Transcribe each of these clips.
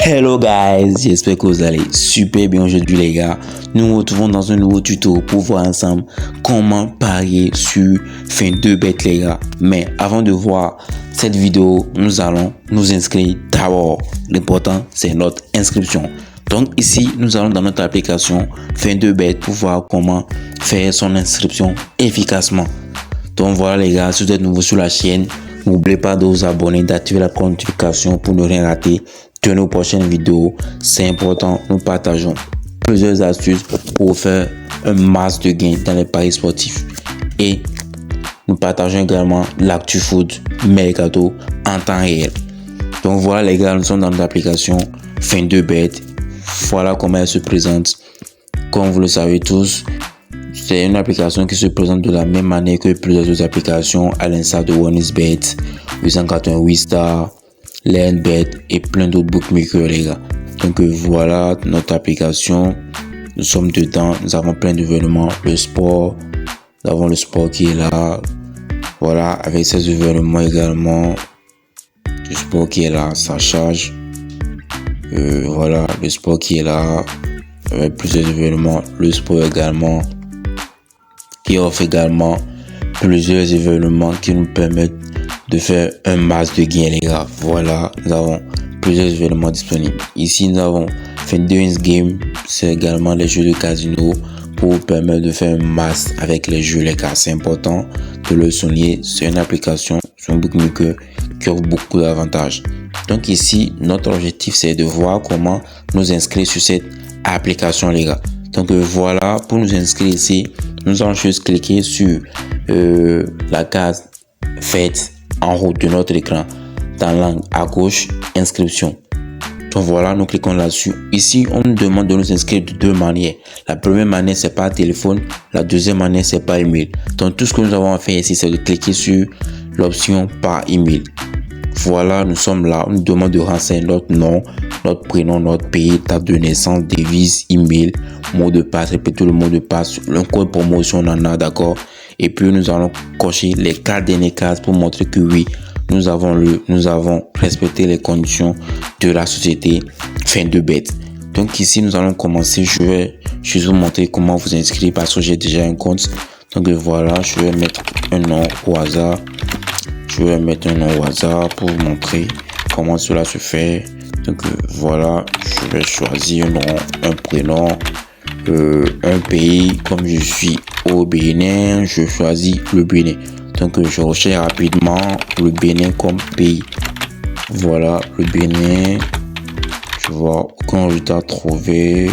Hello guys, j'espère que vous allez super bien aujourd'hui les gars. Nous nous retrouvons dans un nouveau tuto pour voir ensemble comment parier sur fin de bet les gars. Mais avant de voir cette vidéo, nous allons nous inscrire d'abord. L'important c'est notre inscription. Donc ici, nous allons dans notre application fin de bet pour voir comment faire son inscription efficacement. Donc voilà les gars, si vous êtes nouveau sur la chaîne, n'oubliez pas de vous abonner, d'activer la notification pour ne rien rater de nos prochaines vidéos. C'est important, nous partageons plusieurs astuces pour faire un max de gains dans les paris sportifs. Et nous partageons également l'actu foot, mercato en temps réel. Donc voilà les gars, nous sommes dans notre application fin de bet. Voilà comment elle se présente. Comme vous le savez tous, c'est une application qui se présente de la même manière que plusieurs autres applications, à l'instar de OneXBet, 888 Star, LandBet et plein d'autres bookmakers les gars. Donc voilà notre application. Nous sommes dedans, nous avons plein d'événements, le sport, nous avons le sport qui est là. Voilà, avec ces événements également, le sport qui est là, ça charge. Voilà, le sport qui est là, avec plusieurs événements, le sport également, qui offre également plusieurs événements qui nous permettent de faire un max de gains les gars. Voilà, nous avons plusieurs événements disponibles. Ici nous avons Fenders Game, c'est également les jeux de casino pour vous permettre de faire un max avec les jeux les gars. C'est important de le souligner, c'est une application, c'est un bookmaker qui offre beaucoup d'avantages. Donc ici, notre objectif c'est de voir comment nous inscrire sur cette application les gars. Donc voilà, pour nous inscrire ici, nous allons juste cliquer sur la case faite en haut de notre écran, dans l'angle à gauche, inscription. Donc voilà, nous cliquons là-dessus. Ici, on nous demande de nous inscrire de deux manières. La première manière, c'est par téléphone. La deuxième manière, c'est par email. Donc tout ce que nous avons à faire ici, c'est de cliquer sur l'option par email. Voilà, nous sommes là. On nous demande de renseigner notre nom, notre prénom, notre pays, date de naissance, devise, email, mot de passe, répétez le mot de passe, le code promotion, on en a, d'accord. Et puis nous allons cocher les 4 dernières cases pour montrer que oui, nous avons respecté les conditions de la société fin de bet. Donc ici, nous allons commencer. Je vais juste vous montrer comment vous inscrire parce que j'ai déjà un compte. Donc voilà, je vais mettre un nom au hasard. Je vais mettre un nom au hasard pour vous montrer comment cela se fait. Donc voilà, je vais choisir un nom, un prénom, un pays. Comme je suis au Bénin, je choisis le Bénin. Donc je recherche rapidement le Bénin comme pays. Voilà, le Bénin. Je vois aucun résultat trouvé.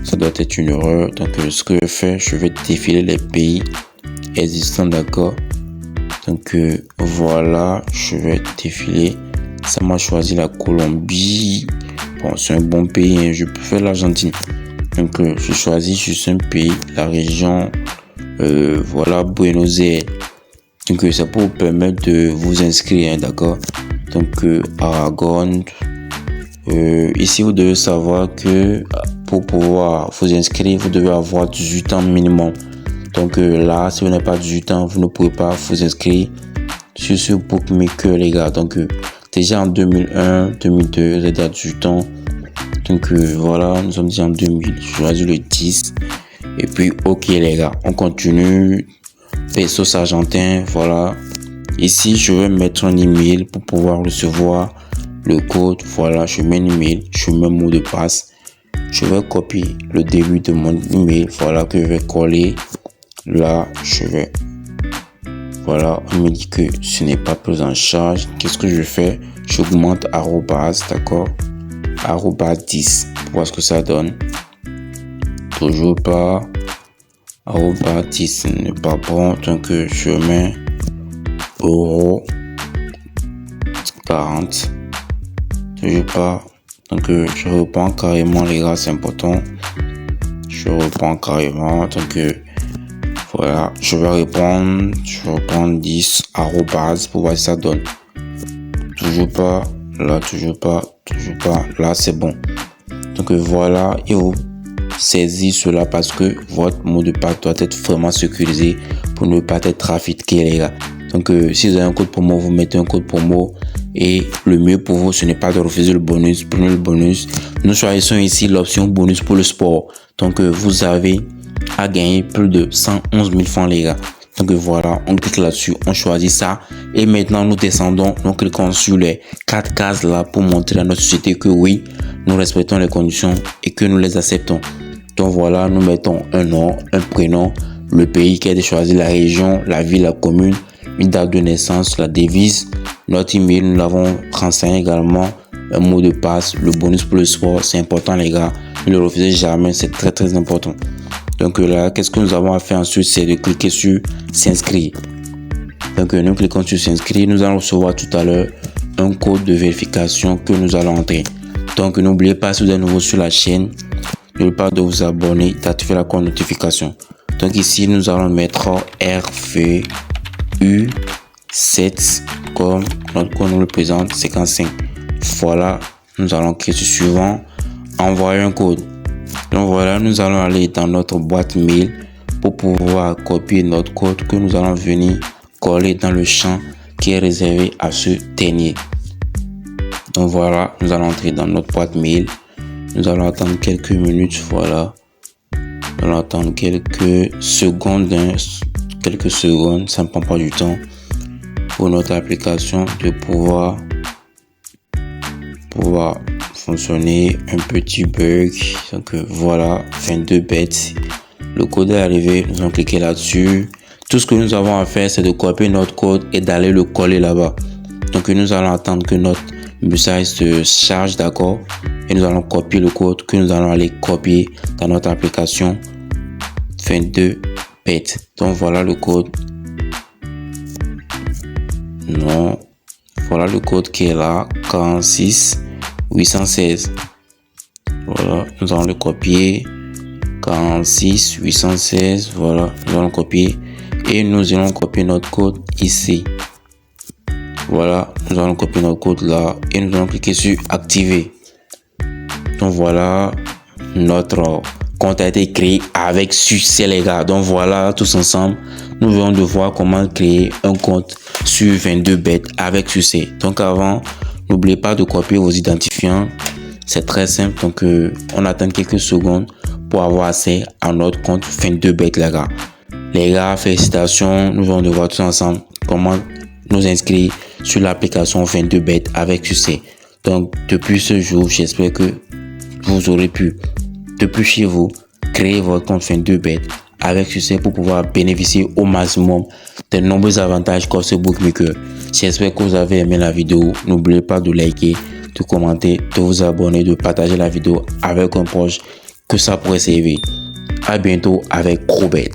Ça doit être une erreur. Donc ce que je fais, je vais défiler les pays existants, d'accord. Donc voilà, je vais défiler. Ça m'a choisi la Colombie. Bon, c'est un bon pays, hein. Je peux faire l'Argentine. Donc je choisis juste un pays, la région, voilà, Buenos Aires. Donc ça peut vous permettre de vous inscrire, hein, d'accord. Donc Aragon. Ici vous devez savoir que pour pouvoir vous inscrire, vous devez avoir 18 ans minimum. Donc là, si vous n'avez pas 18 ans, vous ne pouvez pas vous inscrire sur ce bookmaker les gars. Donc déjà en 2001, 2002, vous êtes à 18 ans. Donc voilà, nous sommes déjà en 2000. Je choisis le 10. Et puis ok les gars, on continue. Pesos argentin, voilà. Ici, je vais mettre un email pour pouvoir recevoir le code. Voilà, je mets un email, je mets un mot de passe. Je vais copier le début de mon email. Voilà, que je vais coller. Là, je vais. Voilà, on me dit que ce n'est pas pris en charge. Qu'est-ce que je fais? J'augmente arrobas, d'accord? Arrobas 10 pour voir ce que ça donne. Toujours pas. Arrobas 10 n'est pas bon. Donc je mets euro 40. Toujours pas. Donc je reprends carrément les gars, c'est important. Je reprends carrément. Donc voilà, je vais répondre. Je reprends 10 arrobas pour voir si ça donne. Toujours pas. Là, toujours pas. Toujours pas. Là, c'est bon. Donc voilà, et vous saisissez cela parce que votre mot de passe doit être vraiment sécurisé pour ne pas être trafiqué les gars. Donc si vous avez un code promo, vous mettez un code promo. Et le mieux pour vous, ce n'est pas de refuser le bonus. Prenez le bonus. Nous choisissons ici l'option bonus pour le sport. Donc, vous avez à gagner plus de 111 000 francs, les gars. Donc, voilà, on clique là-dessus, on choisit ça. Et maintenant, nous descendons, nous cliquons sur les 4 cases là pour montrer à notre société que oui, nous respectons les conditions et que nous les acceptons. Donc, voilà, nous mettons un nom, un prénom, le pays qui a été choisi, la région, la ville, la commune, une date de naissance, la devise, notre email, nous l'avons renseigné également, un mot de passe, le bonus pour le sport, c'est important les gars, ne le refusez jamais, c'est très très important. Donc là, qu'est-ce que nous avons à faire ensuite, c'est de cliquer sur s'inscrire. Donc nous cliquons sur s'inscrire, nous allons recevoir tout à l'heure un code de vérification que nous allons entrer. Donc n'oubliez pas, si vous êtes nouveau sur la chaîne, n'oubliez pas de vous abonner, d'activer la cloche de notification. Donc ici, nous allons mettre RVU7 comme notre code nous le présente, 55. Voilà, nous allons cliquer sur suivant, envoyer un code. Donc voilà, nous allons aller dans notre boîte mail pour pouvoir copier notre code que nous allons venir coller dans le champ qui est réservé à ce dernier. Donc voilà, nous allons entrer dans notre boîte mail. Nous allons attendre quelques minutes, voilà. Nous allons attendre quelques secondes, ça ne prend pas du temps pour notre application de pouvoir fonctionner. Un petit bug, donc voilà, 22 bêtes. Le code est arrivé, nous allons cliquer là-dessus. Tout ce que nous avons à faire, c'est de copier notre code et d'aller le coller là-bas. Donc nous allons attendre que notre message se charge, d'accord, et nous allons copier le code que nous allons aller copier dans notre application 22 bêtes. Donc voilà le code. Non, voilà le code qui est là, 46 816. Voilà, nous allons le copier, 46 816. Voilà, nous allons copier et nous allons copier notre code ici. Voilà, nous allons copier notre code là et nous allons cliquer sur activer. Donc voilà, notre compte a été créé avec succès les gars. Donc voilà, tous ensemble, nous venons de voir comment créer un compte sur 22 bêtes avec succès. Donc avant, n'oubliez pas de copier vos identifiants. C'est très simple. Donc on attend quelques secondes pour avoir accès à notre compte 22 bêtes les gars. Les gars, félicitations. Nous venons de voir tous ensemble comment nous inscrire sur l'application 22 bêtes avec succès. Donc depuis ce jour, j'espère que vous aurez pu, depuis chez vous, créer votre compte 22 bêtes avec succès pour pouvoir bénéficier au maximum de nombreux avantages comme ce bookmaker. J'espère que vous avez aimé la vidéo. N'oubliez pas de liker, de commenter, de vous abonner, de partager la vidéo avec un proche que ça pourrait servir. À bientôt avec GrosBet.